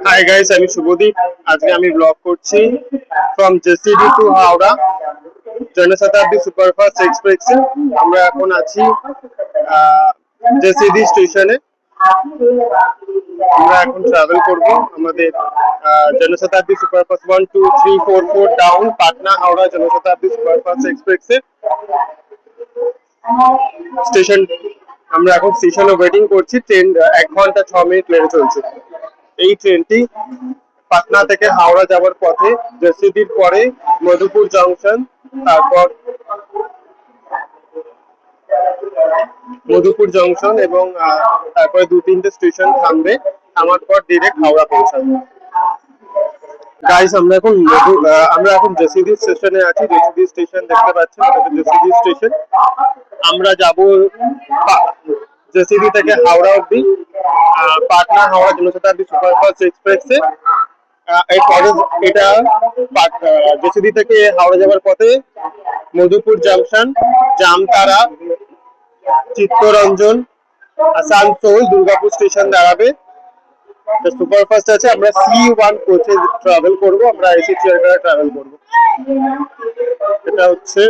Hi guys, আমি শুভদীপ। আজকে আমি ব্লগ করছি from JCD to Howrah Janshatabdi superfast এক্সপ্রেসে। আমরা এখন আছি জেসিডি স্টেশনে। আমরা এখন ট্রাভেল করব আমাদের Janshatabdi superfast 1 2 3 4 4 down Patna Howrah Janshatabdi superfast এক্সপ্রেসে স্টেশন। আমরা এখন স্টেশনে ওয়েটিং করছি। ট্রেন 1 ঘন্টা 6 মিনিট লেটে চলছে। এই ট্রেনটি পাটনা থেকে হাওড়া যাওয়ার পথে জেসিডির পরে মধুপুর জংশন, তারপর মধুপুর জংশন এবং তারপরে 2-3টে স্টেশন থামবে। থামার পর ডিরেক্ট হাওড়া পৌঁছাবে। গাইস, আমরা এখন জেসিডি স্টেশনে আছি। জেসিডি স্টেশন দেখতে পাচ্ছেন, এটা জেসিডি স্টেশন। আমরা যাব জেসিডি থেকে হাওড়া অব্দি পাটনা হাওড়া জনশতাব্দী সুপারফাস্ট এক্সপ্রেসে। এটা জেসিডি থেকে হাওড়া যাওয়ার পথে মধুপুর জংশন, জামতারা, চিত্তরঞ্জন, আসানসোল, দুর্গাপুর স্টেশন দাঁড়াবে। সুপারফাস্ট আছে। আমরা C1 কোচে ট্রাভেল করব। আমরা এসি চেয়ার করে ট্রাভেল করব। এটা হচ্ছে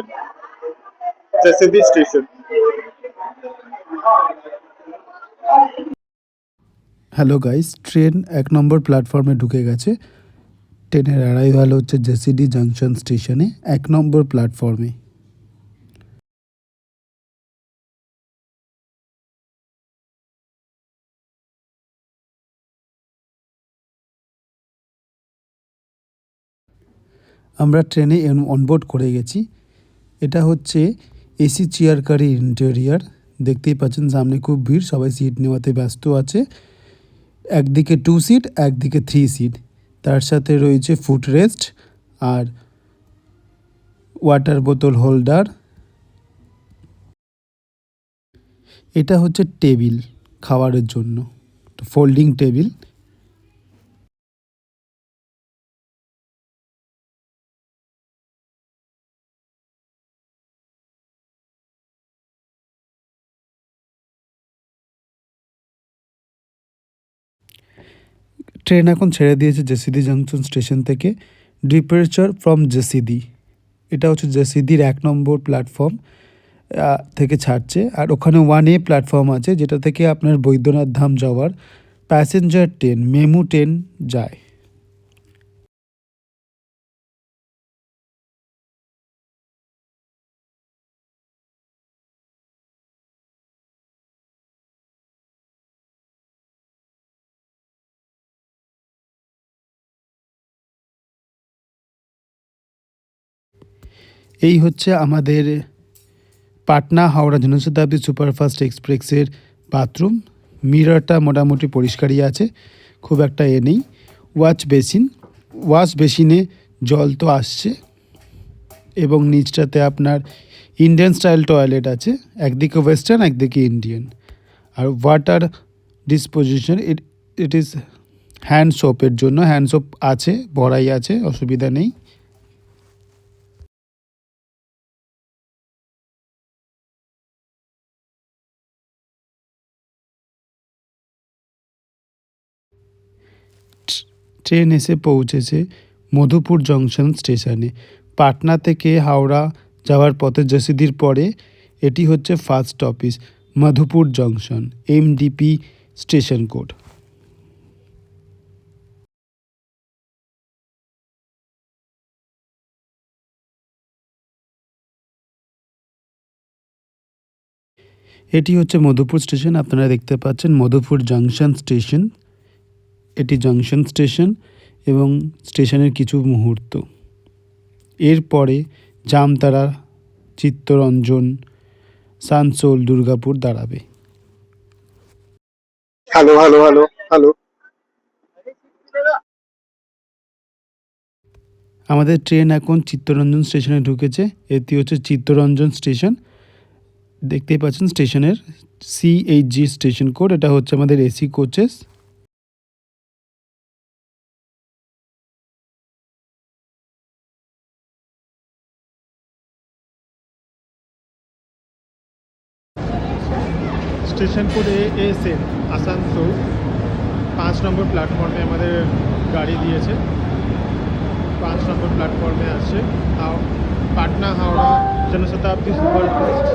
JCD station. Hello guys, train 1 নম্বর প্ল্যাটফর্মে ঢুকে গেছে। ট্রেনের অ্যারাইভাল হচ্ছে জেসিডি জাংশন স্টেশনে 1 নম্বর প্ল্যাটফর্মে। আমরা ট্রেনে অনবোর্ড করে গেছি। এটা হচ্ছে এসি চেয়ার কারি ইন্টেরিয়ার। দেখতেই পাচ্ছেন সামনে খুব ভিড়, সবাই সিট নেওয়াতে ব্যস্ত আছে। একদিকে 2 সিট, একদিকে 3 সিট। তার সাথে রয়েছে ফুট রেস্ট আর ওয়াটার বোতল হোল্ডার। এটা হচ্ছে টেবিল খাবারের জন্য, ফোল্ডিং টেবিল। ট্রেন এখন ছেড়ে দিয়েছে জেসিডি জাংশন স্টেশন থেকে। ডিপারেচার ফ্রম জেসিডি, এটা হচ্ছে জেসিডির 1 নম্বর প্ল্যাটফর্ম থেকে ছাড়ছে। আর ওখানে 1A প্ল্যাটফর্ম আছে, যেটা থেকে আপনার বৈদ্যনাথ ধাম যাওয়ার প্যাসেঞ্জার ট্রেন মেমু ট্রেন যায়। এই হচ্ছে আমাদের পাটনা হাওড়া জনশতাব্দী সুপারফাস্ট এক্সপ্রেসের বাথরুম। মিররটা মোটামুটি পরিষ্কারই আছে, খুব একটা নেই। ওয়াশ বেসিনে জল তো আসছে এবং নিচটাতে আপনার ইন্ডিয়ান স্টাইল টয়লেট আছে। একদিকে ওয়েস্টার্ন, একদিকে ইন্ডিয়ান। আর water disposition it is hand সোপের জন্য। হ্যান্ড সোপ আছে, ভরাই আছে, অসুবিধা নেই। ট্রেন এসে পৌঁছেছে মধুপুর জংশন স্টেশনে। পাটনা থেকে হাওড়া যাওয়ার পথে জেসিডির পরে এটি হচ্ছে first stoppage Madhupur junction, MDP station code. এটি হচ্ছে মধুপুর স্টেশন। আপনারা দেখতে পাচ্ছেন মধুপুর জংশন স্টেশন। এটি জংশন স্টেশন এবং স্টেশনের কিছু মুহূর্ত। এরপরে জামতারা, চিত্তরঞ্জন, আসানসোল, দুর্গাপুর দাঁড়াবে। Hello hello hello hello. আমাদের ট্রেন এখন চিত্তরঞ্জন স্টেশনে ঢুকেছে। এটি হচ্ছে চিত্তরঞ্জন স্টেশন। দেখতেই পাচ্ছেন স্টেশনের CHG স্টেশন কোড। এটা হচ্ছে আমাদের AC coaches. Station code ASN, Asansol. 5 নম্বর প্ল্যাটফর্মে আমাদের গাড়ি দিয়েছে। 5 নম্বর প্ল্যাটফর্মে আসছে Patna Howrah Janshatabdi superfast.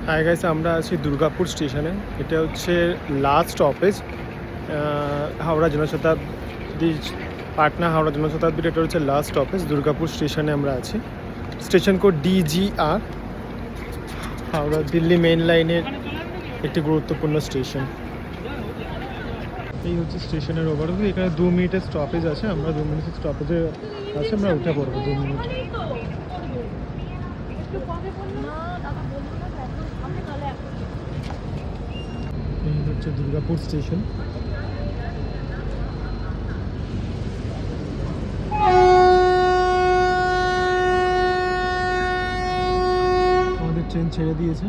Hi guys, আমরা আছি দুর্গাপুর স্টেশনে। এটা হচ্ছে লাস্ট স্টপেজ হাওড়া জনশতাব্দী, পাটনা হাওড়া জনশতাব্দীর এটা হচ্ছে লাস্ট স্টপেজ। দুর্গাপুর স্টেশনে আমরা আছি। Station code DGR, Howrah Delhi main লাইনের একটি গুরুত্বপূর্ণ স্টেশন। এই হচ্ছে স্টেশনের ওভারভিউ। এখানে 2 মিনিটের স্টপেজ আছে। আমরা 2 মিনিটের স্টপেজে আছে, আমরা উঠে পড়বো 2 মিনিট। এই হচ্ছে দুর্গাপুর স্টেশন। আমাদের ট্রেন ছেড়ে দিয়েছে।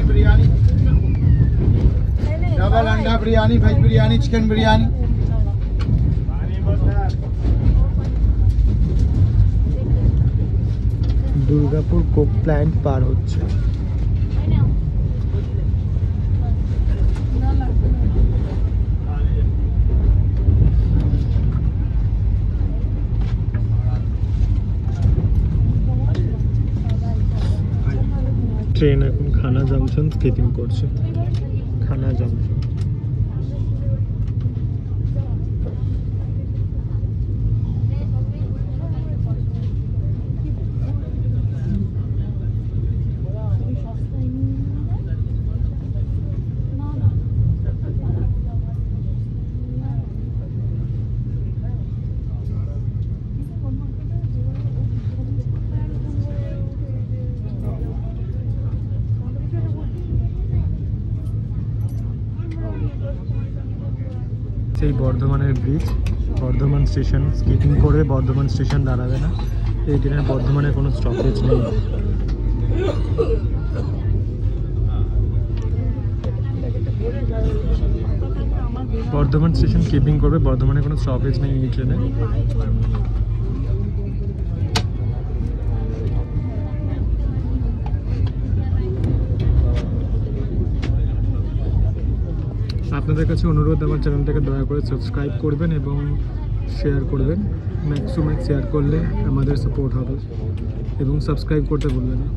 बिरयानी डबल अंडा biryani, veg biryani, chicken biryani. Durgapur coke plant পার হচ্ছে। ট্রেন এখন খানা জংশন স্কিপিং করছে। খানা জংশন। সেই বর্ধমানের ব্রিজ, বর্ধমান স্টেশন স্কিপিং করে বর্ধমান স্টেশন দাঁড়াবে না। এই ট্রেনের বর্ধমানে কোনো স্টপেজ নেই। বর্ধমান স্টেশন কিপিং করবে, বর্ধমানে কোনো স্টপেজ নেই এই ট্রেনে। আপনাদের কাছে অনুরোধ, আমার চ্যানেলটাকে দয়া করে সাবস্ক্রাইব করবেন এবং শেয়ার করবেন। ম্যাক্স টু ম্যাক্স শেয়ার করলে আমাদের সাপোর্ট হবে এবং সাবস্ক্রাইব করতে ভুলবেন না।